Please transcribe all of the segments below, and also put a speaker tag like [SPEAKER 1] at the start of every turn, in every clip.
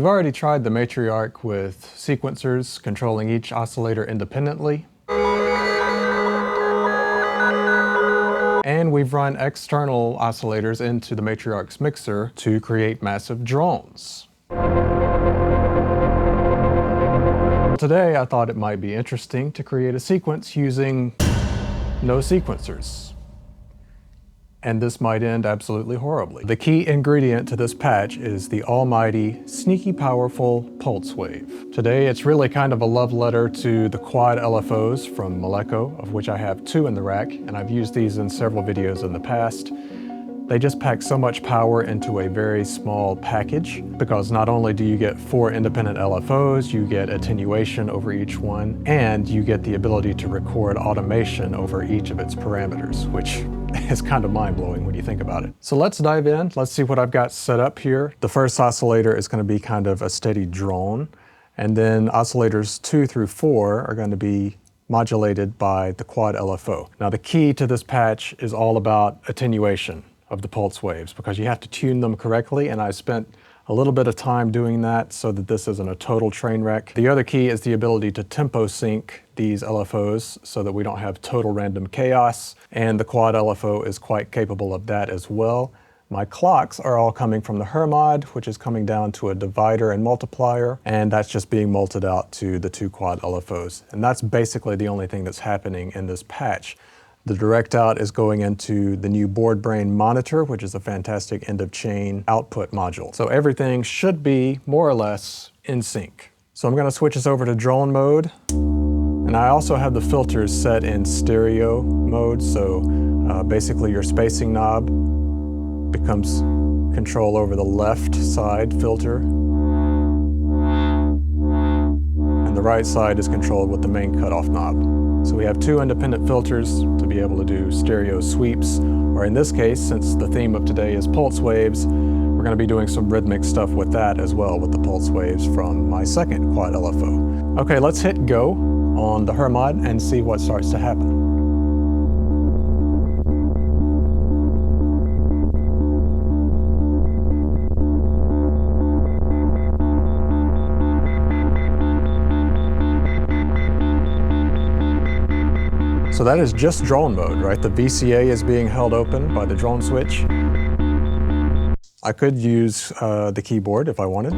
[SPEAKER 1] We've already tried the Matriarch with sequencers controlling each oscillator independently. And we've run external oscillators into the Matriarch's mixer to create massive drones. Today I thought it might be interesting to create a sequence using no sequencers. And this might end absolutely horribly. The key ingredient to this patch is the almighty, sneaky powerful pulse wave. Today it's really kind of a love letter to the Quad LFOs from Moog, of which I have 2 in the rack, and I've used these in several videos in the past. They just pack so much power into a very small package, because not only do you get 4 independent LFOs, you get attenuation over each one, and you get the ability to record automation over each of its parameters, which is kind of mind-blowing when you think about it. So let's dive in. Let's see what I've got set up here. The first oscillator is going to be kind of a steady drone, and then oscillators 2 through 4 are going to be modulated by the Quad LFO. Now the key to this patch is all about attenuation of the pulse waves, because you have to tune them correctly, and I spent a little bit of time doing that so that this isn't a total train wreck. The other key is the ability to tempo sync these LFOs so that we don't have total random chaos, and the Quad LFO is quite capable of that as well. My clocks are all coming from the mod, which is coming down to a divider and multiplier, and that's just being multed out to the 2 Quad LFOs. And that's basically the only thing that's happening in this patch. The direct out is going into the new board brain monitor, which is a fantastic end of chain output module. So everything should be more or less in sync. So I'm going to switch us over to drone mode. And I also have the filters set in stereo mode. So basically your spacing knob becomes control over the left side filter. And the right side is controlled with the main cutoff knob. So we have 2 independent filters to be able to do stereo sweeps, or in this case, since the theme of today is pulse waves, we're going to be doing some rhythmic stuff with that as well, with the pulse waves from my second Quad LFO. Okay, let's hit go on the mod and see what starts to happen. So that is just drone mode, right? The VCA is being held open by the drone switch. I could use the keyboard if I wanted.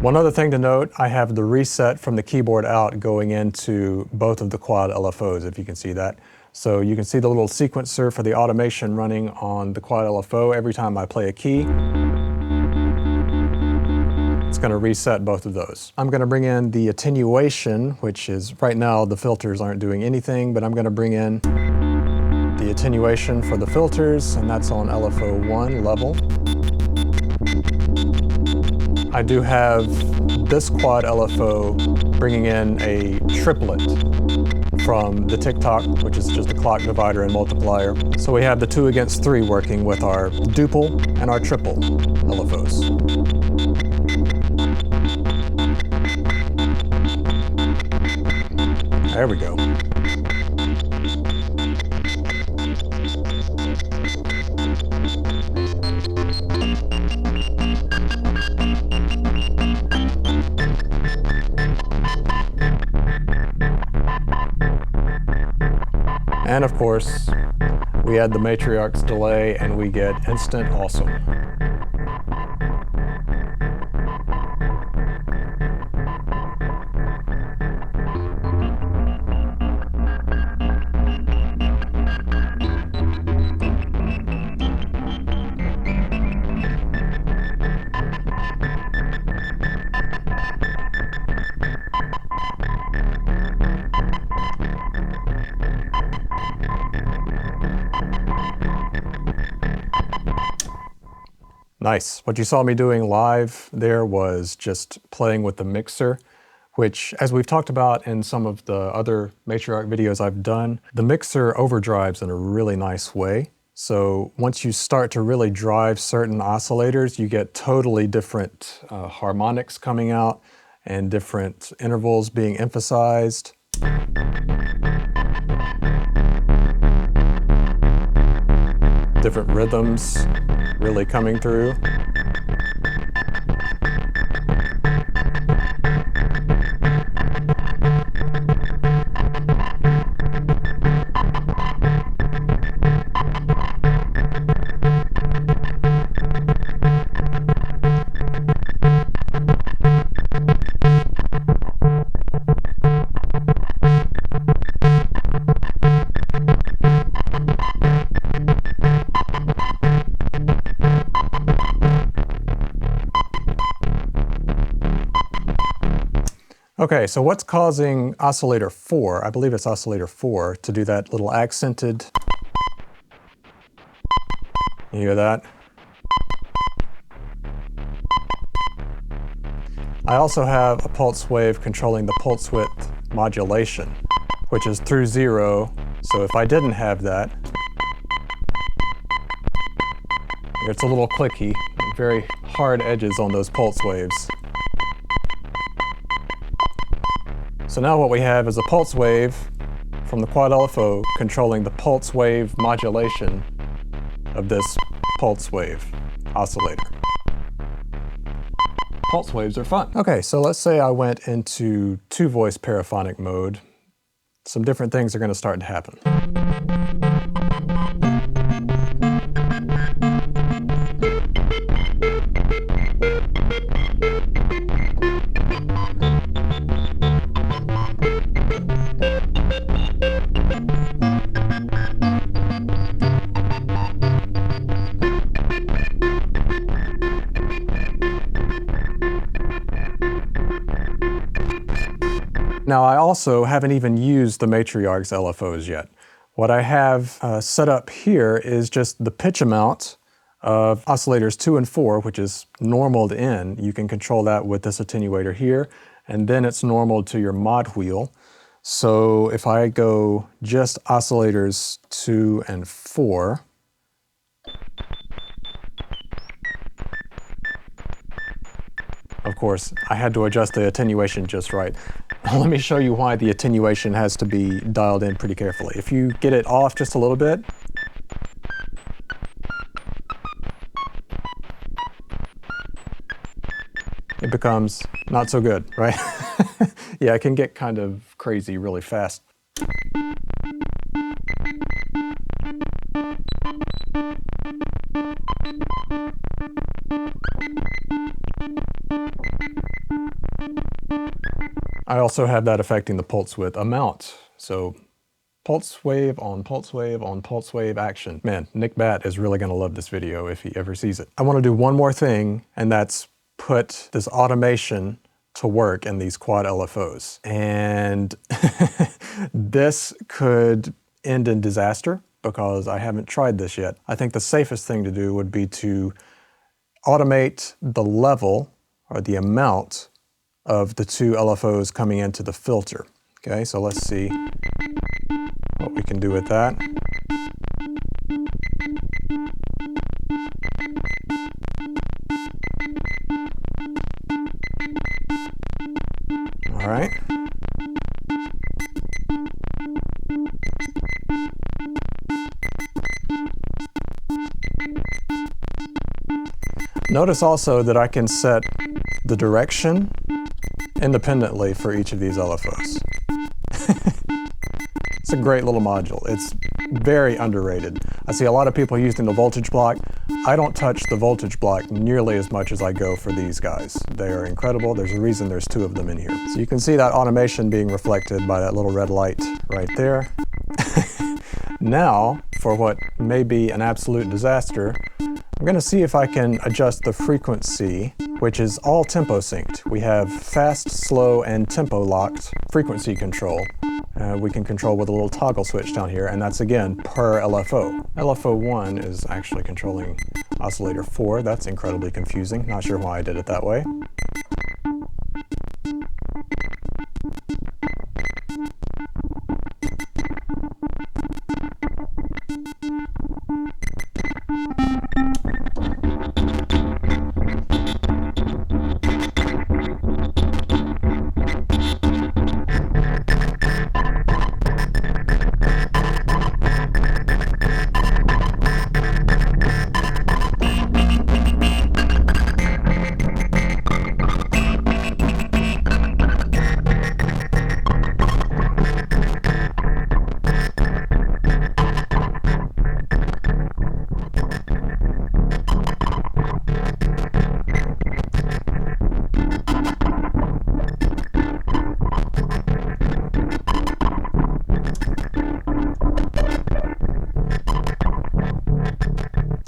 [SPEAKER 1] One other thing to note, I have the reset from the keyboard out going into both of the Quad LFOs, if you can see that. So you can see the little sequencer for the automation running on the Quad LFO every time I play a key. It's going to reset both of those. I'm going to bring in the attenuation, which is right now the filters aren't doing anything, but I'm going to bring in the attenuation for the filters, and that's on LFO 1 level. I do have this Quad LFO bringing in a triplet from the tick-tock, which is just a clock divider and multiplier. So we have the 2 against 3 working with our duple and our triple LFOs. There we go. And of course, we add the Matriarch's delay and we get instant awesome. Nice. What you saw me doing live there was just playing with the mixer, which, as we've talked about in some of the other Matriarch videos I've done, the mixer overdrives in a really nice way. So once you start to really drive certain oscillators, you get totally different harmonics coming out and different intervals being emphasized. Different rhythms really coming through. Okay, so what's causing oscillator 4, I believe it's oscillator 4, to do that little accented, you hear that? I also have a pulse wave controlling the pulse width modulation, which is through 0, so if I didn't have that, it's a little clicky, very hard edges on those pulse waves. So now what we have is a pulse wave from the Quad LFO controlling the pulse wave modulation of this pulse wave oscillator. Pulse waves are fun. Okay, so let's say I went into 2-voice paraphonic mode. Some different things are going to start to happen. Now I also haven't even used the Matriarch's LFOs yet. What I have set up here is just the pitch amount of oscillators 2 and 4, which is normaled in. You can control that with this attenuator here, and then it's normaled to your mod wheel. So if I go just oscillators 2 and 4, of course, I had to adjust the attenuation just right. Let me show you why the attenuation has to be dialed in pretty carefully. If you get it off just a little bit, it becomes not so good, right? Yeah, it can get kind of crazy really fast. I also have that affecting the pulse width amount. So pulse wave on pulse wave on pulse wave action. Man, Nick Bat is really gonna love this video if he ever sees it. I wanna do one more thing, and that's put this automation to work in these Quad LFOs. And this could end in disaster because I haven't tried this yet. I think the safest thing to do would be to automate the level or the amount of the 2 LFOs coming into the filter. Okay, so let's see what we can do with that. All right. Notice also that I can set the direction independently for each of these LFOs. It's a great little module. It's very underrated. I see a lot of people using the voltage block. I don't touch the voltage block nearly as much as I go for these guys. They are incredible. There's a reason there's 2 of them in here. So you can see that automation being reflected by that little red light right there. Now, for what may be an absolute disaster, I'm going to see if I can adjust the frequency, which is all tempo synced. We have fast, slow, and tempo locked frequency control. We can control with a little toggle switch down here, and that's again per LFO. LFO 1 is actually controlling oscillator 4. That's incredibly confusing. Not sure why I did it that way.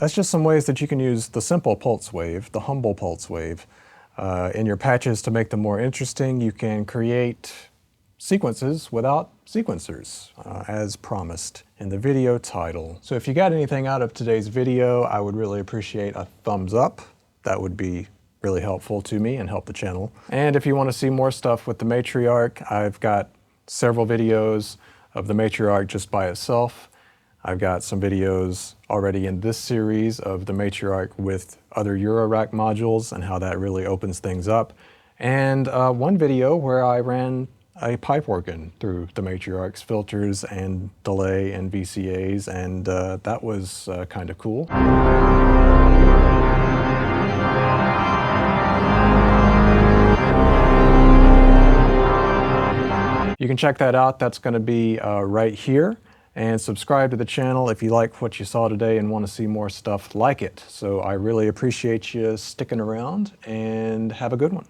[SPEAKER 1] That's just some ways that you can use the simple pulse wave, the humble pulse wave, in your patches to make them more interesting. You can create sequences without sequencers, as promised in the video title. So if you got anything out of today's video, I would really appreciate a thumbs up. That would be really helpful to me and help the channel. And if you want to see more stuff with the Matriarch, I've got several videos of the Matriarch just by itself. I've got some videos already in this series of the Matriarch with other Eurorack modules and how that really opens things up. And one video where I ran a pipe organ through the Matriarch's filters and delay and VCAs, and that was kind of cool. You can check that out. That's going to be right here. And subscribe to the channel if you like what you saw today and want to see more stuff like it. So I really appreciate you sticking around, and have a good one.